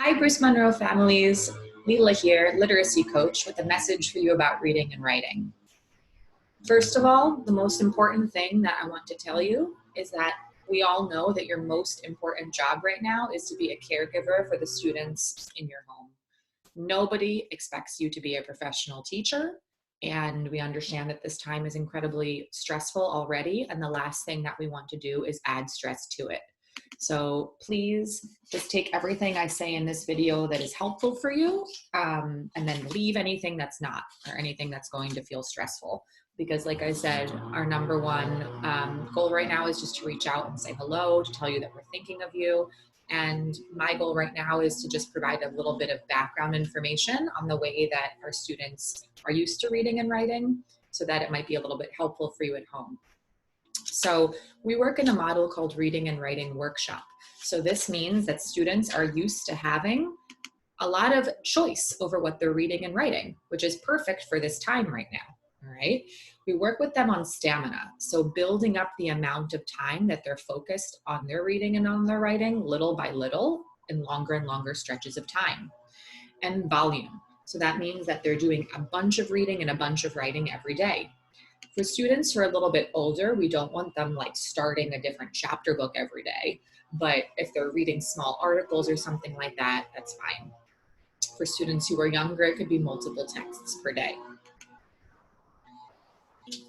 Hi, Bruce Monroe families. Leela here, literacy coach, with a message for you about reading and writing. First of all, the most important thing that I want to tell you is that we all know that your most important job right now is to be a caregiver for the students in your home. Nobody expects you to be a professional teacher, and we understand that this time is incredibly stressful already, and the last thing that we want to do is add stress to it. So please just take everything I say in this video that is helpful for you, and then leave anything that's not, or anything that's going to feel stressful. Because like I said, our number one goal right now is just to reach out and say hello, to tell you that we're thinking of you. And my goal right now is to just provide a little bit of background information on the way that our students are used to reading and writing, so that it might be a little bit helpful for you at home. So we work in a model called Reading and Writing Workshop. So this means that students are used to having a lot of choice over what they're reading and writing, which is perfect for this time right now, all right? We work with them on stamina, so building up the amount of time that they're focused on their reading and on their writing, little by little, in longer and longer stretches of time. And volume, so that means that they're doing a bunch of reading and a bunch of writing every day. For students who are a little bit older, we don't want them like starting a different chapter book every day, but if they're reading small articles or something like that, that's fine. For students who are younger, it could be multiple texts per day.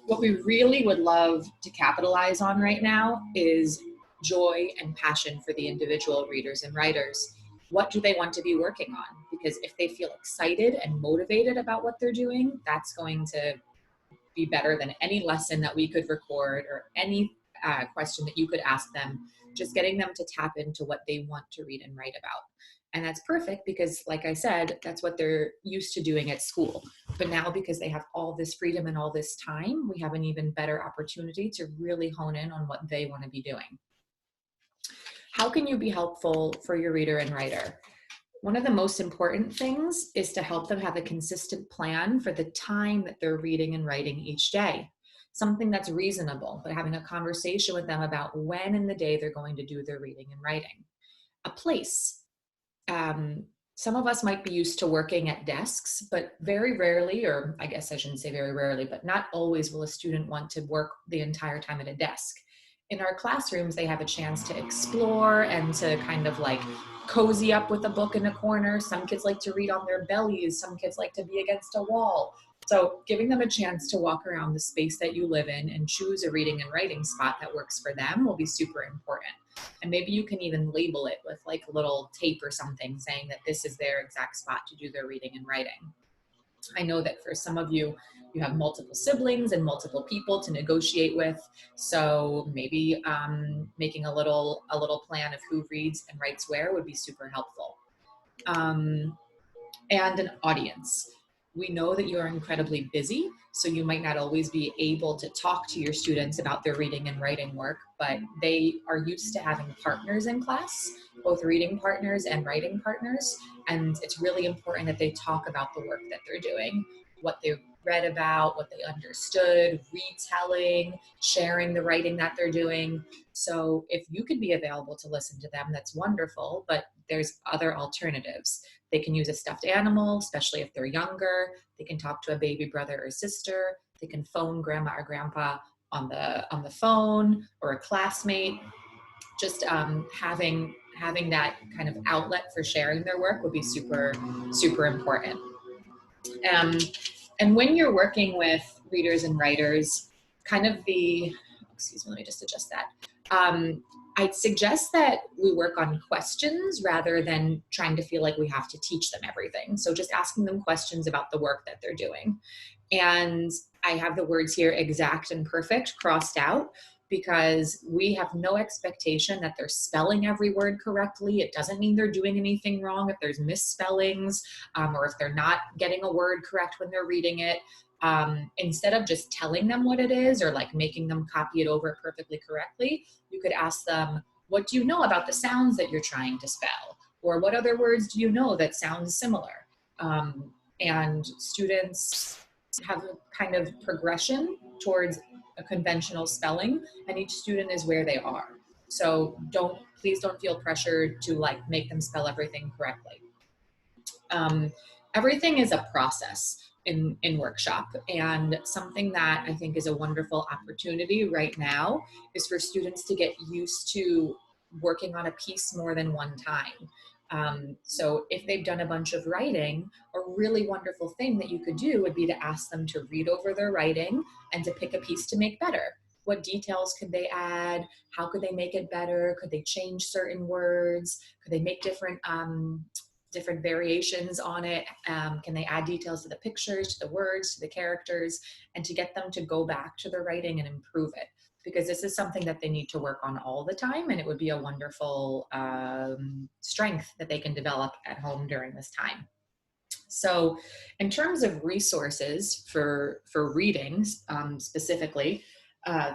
What we really would love to capitalize on right now is joy and passion for the individual readers and writers. What do they want to be working on? Because if they feel excited and motivated about what they're doing, that's going to be better than any lesson that we could record or any question that you could ask them, just getting them to tap into what they want to read and write about. And that's perfect because, like I said, that's what they're used to doing at school. But now, because they have all this freedom and all this time, we have an even better opportunity to really hone in on what they want to be doing. How can you be helpful for your reader and writer? One of the most important things is to help them have a consistent plan for the time that they're reading and writing each day. Something that's reasonable, but having a conversation with them about when in the day they're going to do their reading and writing. A place. Some of us might be used to working at desks, but very rarely, or I guess I shouldn't say very rarely, but not always will a student want to work the entire time at a desk. In our classrooms, they have a chance to explore and to kind of like cozy up with a book in a corner. Some kids like to read on their bellies. Some kids like to be against a wall. So giving them a chance to walk around the space that you live in and choose a reading and writing spot that works for them will be super important. And maybe you can even label it with like a little tape or something saying that this is their exact spot to do their reading and writing. I know that for some of you, you have multiple siblings and multiple people to negotiate with. So maybe making a little plan of who reads and writes where would be super helpful. And an audience. We know that you are incredibly busy, so you might not always be able to talk to your students about their reading and writing work, but they are used to having partners in class, both reading partners and writing partners, and it's really important that they talk about the work that they're doing, what they read about, what they understood, retelling, sharing the writing that they're doing. So if you could be available to listen to them, that's wonderful, but there's other alternatives. They can use a stuffed animal, especially if they're younger. They can talk to a baby brother or sister. They can phone grandma or grandpa on the phone, or a classmate. Just having that kind of outlet for sharing their work would be super, super important. And when you're working with readers and writers, kind of excuse me, let me just adjust that. I'd suggest that we work on questions rather than trying to feel like we have to teach them everything. So just asking them questions about the work that they're doing. And I have the words here, exact and perfect, crossed out, because we have no expectation that they're spelling every word correctly. It doesn't mean they're doing anything wrong if there's misspellings, or if they're not getting a word correct when they're reading it. Instead of just telling them what it is or like making them copy it over perfectly correctly, you could ask them, what do you know about the sounds that you're trying to spell? Or what other words do you know that sound similar? And students have a kind of progression towards a conventional spelling, and each student is where they are. So please don't feel pressured to like make them spell everything correctly. Everything is a process in workshop, and something that I think is a wonderful opportunity right now is for students to get used to working on a piece more than one time. So if they've done a bunch of writing, a really wonderful thing that you could do would be to ask them to read over their writing and to pick a piece to make better. What details could they add? How could they make it better? Could they change certain words? Could they make different variations on it? Can they add details to the pictures, to the words, to the characters, and to get them to go back to their writing and improve it? Because this is something that they need to work on all the time, and it would be a wonderful strength that they can develop at home during this time. So in terms of resources for readings specifically,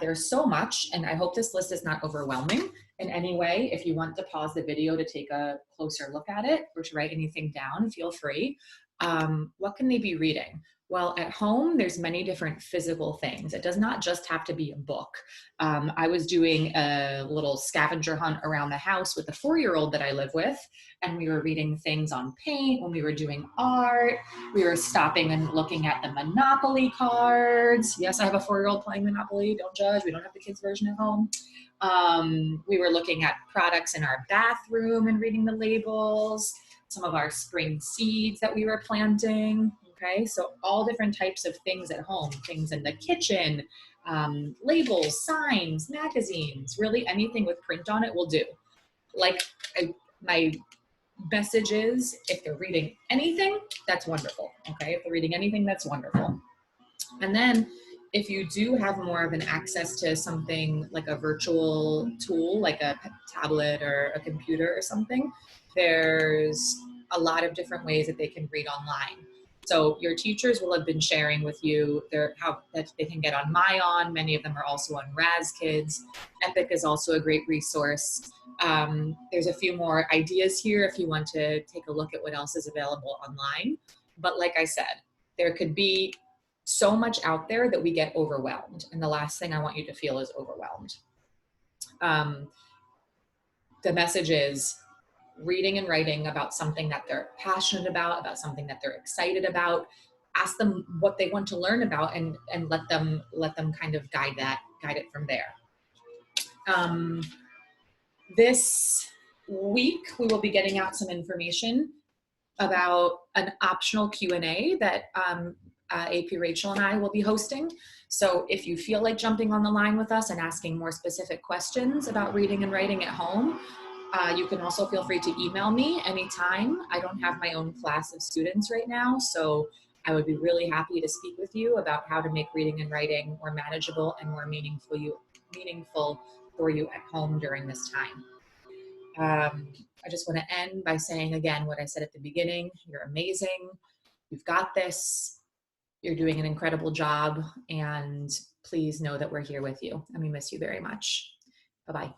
there's so much, and I hope this list is not overwhelming in any way. If you want to pause the video to take a closer look at it or to write anything down, feel free. What can they be reading? Well, at home, there's many different physical things. It does not just have to be a book. I was doing a little scavenger hunt around the house with the 4-year-old that I live with, and we were reading things on paint when we were doing art. We were stopping and looking at the Monopoly cards. Yes, I have a 4-year-old playing Monopoly. Don't judge. We don't have the kids' version at home. We were looking at products in our bathroom and reading the labels, some of our spring seeds that we were planting. Okay, so all different types of things at home, things in the kitchen, labels, signs, magazines, really anything with print on it will do. Like my message is, if they're reading anything, that's wonderful. Okay, if they're reading anything, that's wonderful. And then if you do have more of an access to something like a virtual tool, like a tablet or a computer or something, there's a lot of different ways that they can read online. So your teachers will have been sharing with you how that they can get on MyOn. Many of them are also on Raz Kids. Epic is also a great resource. There's a few more ideas here if you want to take a look at what else is available online. But like I said, there could be so much out there that we get overwhelmed. And the last thing I want you to feel is overwhelmed. The message is reading and writing about something that they're passionate about something that they're excited about. Ask them what they want to learn about, and let them kind of guide it from there. This week we will be getting out some information about an optional Q&A that AP Rachel and I will be hosting. So if you feel like jumping on the line with us and asking more specific questions about reading and writing at home, you can also feel free to email me anytime. I don't have my own class of students right now, so I would be really happy to speak with you about how to make reading and writing more manageable and more meaningful for you at home during this time. I just want to end by saying again what I said at the beginning. You're amazing. You've got this. You're doing an incredible job, and please know that we're here with you, and we miss you very much. Bye-bye.